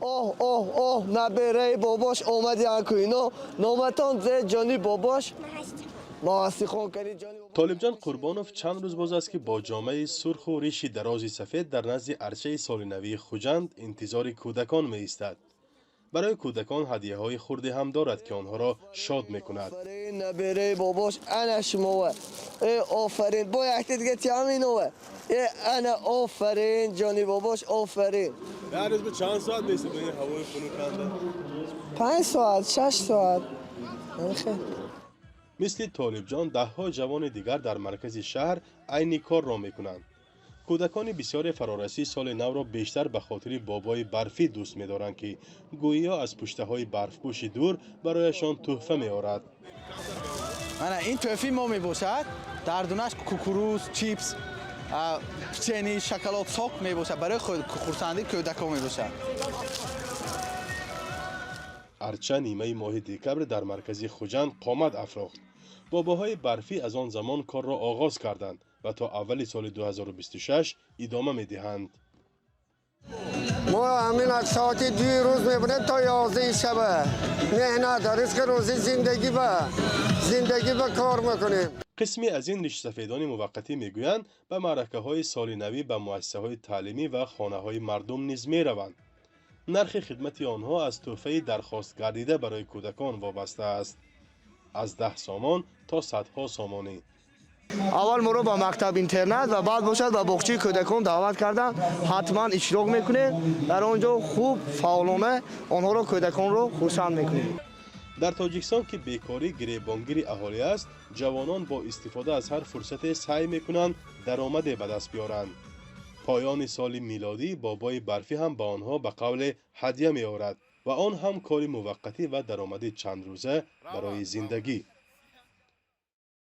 اوه اوه اوه نبره باباش اومدی انکوینو نومتان زه جانی باباش ماستی خون کردی جانی باباش. طالبجان قربانوف چند روز باز است که با جامعه سرخ و ریش درازی سفید در نزد عرشه سال نوی خوجند انتظار کودکان می ایستد. برای کودکان هدیه های خردی هم دارد که آنها را شاد می کند. آفرین نبره باباش انا شموه ای آفرین با یکتی دیگه تیامینوه ای انا آفرین جانی باباش آفرین. در روز به چند ساعت میسی به این هوای فروکنده؟ 5 ساعت 6 ساعت خیلی. مثل طالبجان ده ها جوان دیگر در مرکز شهر عین کار را می کنند. کودکان بسیار فرارسی سال نو را بیشتر به خاطر بابای برفی دوست می دارند که گویا از پشته های برفپوش دور برایشان تحفه می آورد. این تحفه ما می باشد در دونش کوکروز، چیپس، پچنی، شکلات ساق می باشد برای خورسندی کودکان می باشد. ارچه نیمه ماه دکبر در مرکز خوجند قامت افراخت. باباهای برفی از آن زمان کار را آغاز کردند و تا اول سال 2026 ادامه می دهند. ما همین از ساعت 2 روز میبونیم تا 11 شب مهنت رزق روزی زندگی به کار میکنیم. قسمی از این ریش سفیدان موقتی میگویند به معرکه های سال نوی به مؤسسه های تعلیمی و خانه های مردم نیز می روند. نرخ خدمت آنها از تحفه درخواست گردیده برای کودکان وابسته است. از 10 سامان تا صدها سامانی. اول ما رو با مکتب اینترنت و بعد باشد با باغچه کودکان دعوت کردن حتما اشتراک میکنیم در آنجا خوب فعالانه آنها رو کودکان رو خرسند میکنیم. در تاجیکستان که بیکاری گریبانگیر اهالی است، جوانان با استفاده از هر فرصت سعی میکنند درآمد به دست بیارند. پایان سال میلادی بابای برفی هم به آنها به قول هدیه می آورد و آن هم کاری موقتی و درآمد چند روزه برای زندگی.